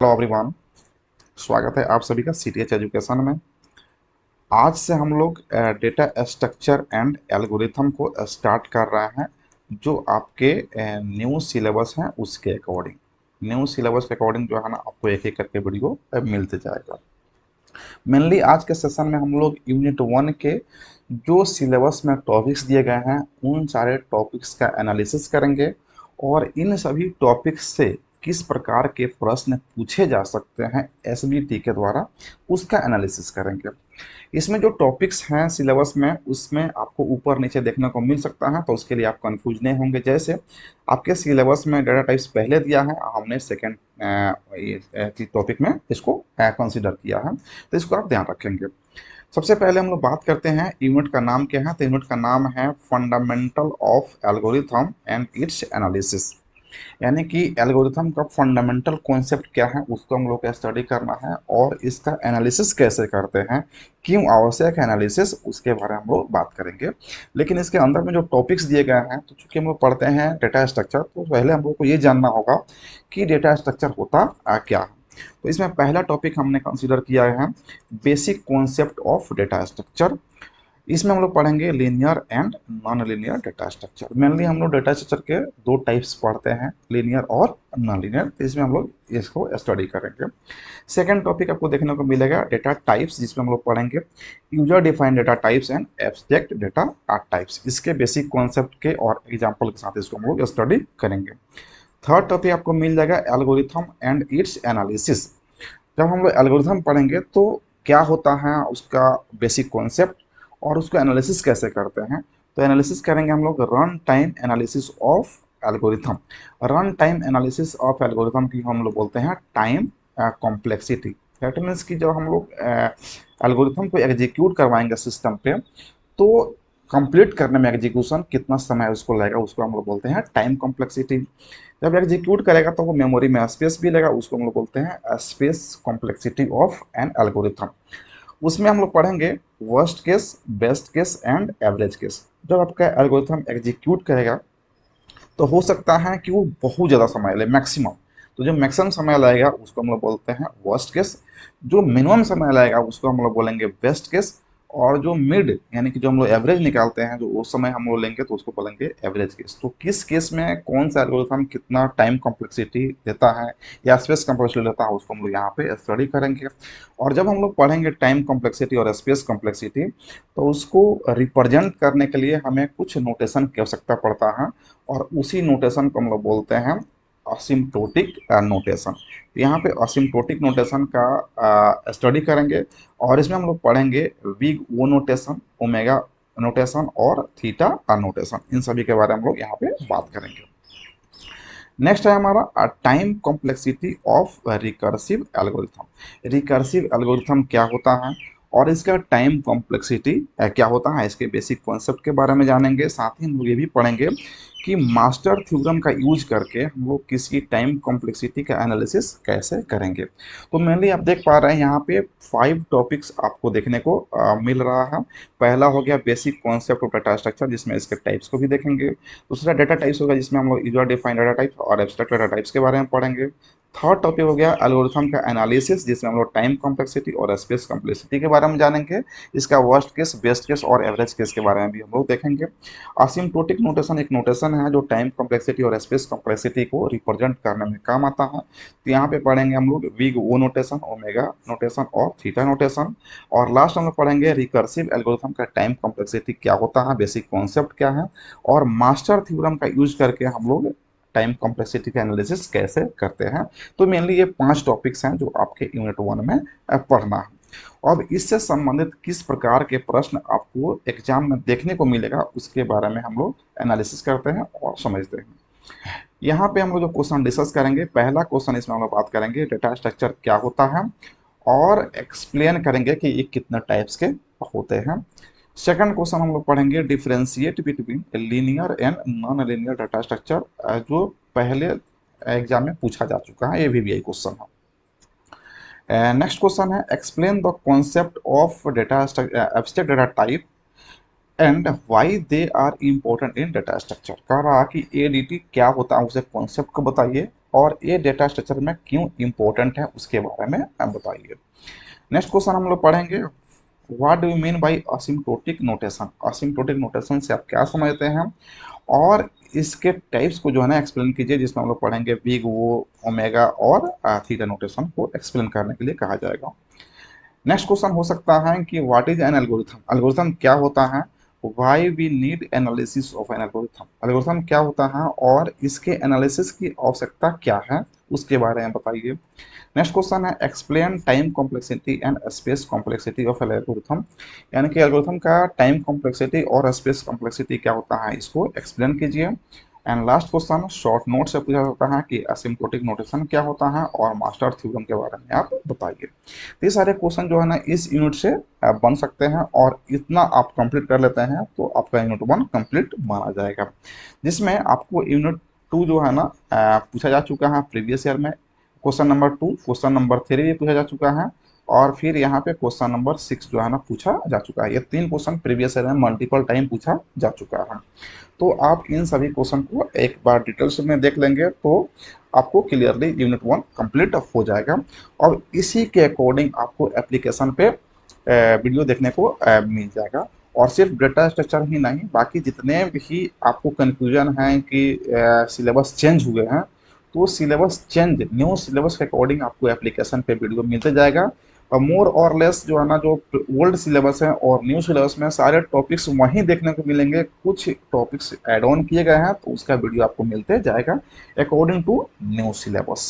Hello everyone. स्वागत है आप सभी का सीटीएच एजुकेशन में। आज से हम लोग डेटा स्ट्रक्चर एंड एल्गोरिथम को स्टार्ट कर रहे हैं, जो आपके न्यू सिलेबस हैं उसके अकॉर्डिंग। न्यू सिलेबस के अकॉर्डिंग जो है ना, आपको एक एक करके वीडियो मिलते जाएगा। मेनली आज के सेशन में हम लोग यूनिट 1 के जो सिलेबस में टॉपिक्स दिए गए हैं उन सारे टॉपिक्स का एनालिसिस करेंगे और इन सभी टॉपिक्स से किस प्रकार के प्रश्न पूछे जा सकते हैं एसबीटी के द्वारा, उसका एनालिसिस करेंगे। इसमें जो टॉपिक्स हैं सिलेबस में, उसमें आपको ऊपर नीचे देखने को मिल सकता है, तो उसके लिए आप कंफ्यूज नहीं होंगे। जैसे आपके सिलेबस में डाटा टाइप्स पहले दिया है, हमने सेकेंड टॉपिक में इसको कंसिडर किया है, तो इसको आप ध्यान रखेंगे। सबसे पहले हम लोग बात करते हैं यूनिट का नाम क्या है। तो यूनिट का नाम है fundamental of algorithm and it's analysis, यानी कि एल्गोरिथम का फंडामेंटल कॉन्सेप्ट क्या है उसको हम लोग को स्टडी करना है और इसका एनालिसिस कैसे करते हैं, क्यों आवश्यक है एनालिसिस, उसके बारे में हम लोग बात करेंगे। लेकिन इसके अंदर में जो टॉपिक्स दिए गए हैं, तो चूंकि हम लोग पढ़ते हैं डेटा स्ट्रक्चर, तो पहले हम लोग को ये जानना होगा कि डेटा स्ट्रक्चर होता क्या है। तो इसमें पहला टॉपिक हमने कंसिडर किया है basic concept of data structure. इसमें हम लोग पढ़ेंगे linear and non linear data structure. Mainly हम लोग डेटा स्ट्रक्चर के दो टाइप्स पढ़ते हैं, लीनियर और नॉन लीनियर, तो इसमें हम लोग इसको स्टडी करेंगे। सेकंड टॉपिक आपको देखने को मिलेगा डेटा टाइप्स, जिसमें हम लोग पढ़ेंगे user defined data types and abstract data types. इसके बेसिक कॉन्सेप्ट के और एग्जाम्पल के साथ इसको हम लोग स्टडी करेंगे। थर्ड टॉपिक आपको मिल जाएगा एल्गोरिथम एंड इट्स एनालिसिस। जब हम लोग एल्गोरिथम पढ़ेंगे तो क्या होता है उसका बेसिक कॉन्सेप्ट और उसको एनालिसिस कैसे करते हैं। तो एनालिसिस करेंगे हम लोग run time analysis of algorithm. Run time analysis of algorithm की हम लोग बोलते हैं टाइम कॉम्प्लेक्सिटी। दैट मीन्स कि जब हम लोग एल्गोरिथम को एग्जीक्यूट करवाएंगे सिस्टम पे, तो कंप्लीट करने में एग्जीक्यूशन कितना समय उसको लगेगा, उसको हम लोग बोलते हैं टाइम कॉम्प्लेक्सिटी। जब एग्जीक्यूट करेगा तो वो मेमोरी में स्पेस भी लेगा, उसको हम लोग बोलते हैं space complexity of an algorithm. उसमें हम लोग पढ़ेंगे worst case, best case and average case. जब आपका एल्गोरिथम एग्जीक्यूट करेगा तो हो सकता है कि वो बहुत ज़्यादा समय ले, मैक्सिमम। तो जो मैक्सिमम समय लगेगा उसको हम लोग बोलते हैं वर्स्ट केस। जो मिनिमम समय लगेगा उसको हम लोग बोलेंगे बेस्ट केस। और जो मिड यानी कि जो हम लोग एवरेज निकालते हैं, जो उस समय हम लोग लेंगे, तो उसको बोलेंगे एवरेज केस। तो किस केस में कौन सा एल्गोरिथम कितना टाइम कॉम्प्लेक्सिटी देता है या स्पेस कॉम्प्लेक्सिटी देता है, उसको हम लोग यहाँ पे स्टडी करेंगे। और जब हम लोग पढ़ेंगे टाइम कॉम्प्लेक्सिटी और स्पेस कॉम्प्लेक्सिटी, तो उसको रिप्रेजेंट करने के लिए हमें कुछ नोटेशन की आवश्यकता पड़ता है, और उसी नोटेशन को हम लोग बोलते हैं असिम्प्टोटिक नोटेशन। यहाँ पे असिम्प्टोटिक नोटेशन का स्टडी करेंगे और इसमें हम लोग पढ़ेंगे big O notation, omega notation और थीटा नोटेशन। इन सभी के बारे में हम लोग यहाँ पे बात करेंगे। नेक्स्ट है हमारा time complexity of recursive algorithm. Recursive algorithm क्या होता है और इसका टाइम कॉम्प्लेक्सिटी क्या होता है, इसके बेसिक कॉन्सेप्ट के बारे में जानेंगे। साथ ही हम लोग ये भी पढ़ेंगे कि मास्टर थ्योरम का यूज करके हम लोग किसी टाइम कॉम्प्लेक्सिटी का एनालिसिस कैसे करेंगे। तो मेनली आप देख पा रहे हैं यहाँ पे 5 टॉपिक्स आपको देखने को मिल रहा है। पहला हो गया basic concept of data structure, जिसमें इसके टाइप्स को भी देखेंगे। दूसरा डेटा टाइप्स होगा, जिसमें हम लोग यूजर डिफाइंड डाटा टाइप्स और एब्स्ट्रैक्ट डाटा टाइप्स के बारे में पढ़ेंगे। थर्ड टॉपिक हो गया एल्गोरिथम का एनालिसिस, जिसमें हम लोग टाइम कॉम्प्लेक्सिटी और स्पेस कॉम्प्लेक्सिटी के बारे में जानेंगे। इसका वर्स्ट केस, बेस्ट केस और एवरेज केस के बारे में भी हम लोग देखेंगे। असिम्प्टोटिक नोटेशन एक नोटेशन है जो टाइम कॉम्प्लेक्सिटी और स्पेस कॉम्प्लेक्सिटी को रिप्रेजेंट करने में काम आता है। तो यहाँ पे पढ़ेंगे हम लोग big O notation, omega notation और थीटा नोटेशन। और लास्ट हम लोग पढ़ेंगे रिकर्सिव एल्गोरिथम का टाइम कॉम्प्लेक्सिटी क्या होता है, बेसिक कॉन्सेप्ट क्या है, और मास्टर थ्योरम का यूज करके हम लोग टाइम कॉम्प्लेक्सिटी का एनालिसिस कैसे करते हैं। तो मेनली ये 5 टॉपिक्स हैं जो आपके यूनिट 1 में पढ़ना है। अब इससे संबंधित किस प्रकार के प्रश्न आपको एग्जाम में देखने को मिलेगा, उसके बारे में हम लोग एनालिसिस करते हैं और समझते हैं। यहाँ पे हम लोग जो क्वेश्चन डिस्कस करेंगे, पहला क्वेश्चन इसमें हम लोग बात करेंगे डेटा स्ट्रक्चर क्या होता है और एक्सप्लेन करेंगे कि ये कितने टाइप्स के होते हैं। सेकंड क्वेश्चन हम लोग पढ़ेंगे differentiate between linear and non linear data structure, जो पहले एग्जाम में पूछा जा चुका है, ये भी क्वेश्चन है। नेक्स्ट क्वेश्चन है explain the concept of data abstract data type and why they are important in data structure. कह रहा कि एडीटी क्या होता है, उसे कॉन्सेप्ट को बताइए और ये डेटा स्ट्रक्चर में क्यों इम्पोर्टेंट है उसके बारे में आप बताइए। नेक्स्ट क्वेश्चन हम लोग पढ़ेंगे, what do you mean by asymptotic notation. Asymptotic notation से आप क्या समझते हैं, और इसके टाइप्स को जो है ना एक्सप्लेन कीजिए, जिसमें हम लोग पढ़ेंगे बिग, वो, ओमेगा और थीटा नोटेशन को एक्सप्लेन करने के लिए कहा जाएगा। नेक्स्ट क्वेश्चन हो सकता है कि what is an algorithm. Algorithm क्या होता है, why we need analysis of an algorithm. Algorithm क्या होता है और इसके एनालिसिस की आवश्यकता क्या है उसके बारे में बताइए। नेक्स्ट क्वेश्चन है, explain time complexity and space complexity of algorithm. यानी कि एल्गोरिथम का टाइम कॉम्प्लेक्सिटी और स्पेस कॉम्प्लेक्सिटी क्या होता है, इसको एक्सप्लेन कीजिए। And last question short note से पूछा जाता है कि असिम्प्टोटिक नोटेशन क्या होता है और मास्टर थ्योरम के बारे में आप बताइए। तो ये सारे क्वेश्चन जो है ना इस यूनिट से बन सकते हैं, और इतना आप कंप्लीट कर लेते हैं तो आपका यूनिट 1 कंप्लीट माना जाएगा, जिसमें आपको यूनिट 2 जो है ना पूछा जा चुका है प्रीवियस ईयर में। क्वेश्चन नंबर 2, क्वेश्चन नंबर 3 भी पूछा जा चुका है, और फिर यहाँ पे क्वेश्चन नंबर 6 जो है ना पूछा जा चुका है। ये 3 क्वेश्चन प्रीवियस ईयर में मल्टीपल टाइम पूछा जा चुका है। तो आप इन सभी क्वेश्चन को एक बार डिटेल्स में देख लेंगे तो आपको क्लियरली यूनिट 1 कंप्लीट हो जाएगा, और इसी के अकॉर्डिंग आपको एप्लीकेशन पे वीडियो देखने को मिल जाएगा। और सिर्फ डेटा स्ट्रक्चर ही नहीं, बाकी जितने भी आपको कंफ्यूजन है कि सिलेबस चेंज हुए हैं, तो सिलेबस चेंज, न्यू सिलेबस के अकॉर्डिंग आपको एप्लीकेशन पे वीडियो मिलते जाएगा। और मोर और लेस जो है ना, जो ओल्ड सिलेबस है और न्यू सिलेबस में सारे टॉपिक्स वहीं देखने को मिलेंगे, कुछ टॉपिक्स ऐड ऑन किए गए हैं तो उसका वीडियो आपको मिलते जाएगा अकॉर्डिंग टू न्यू सिलेबस।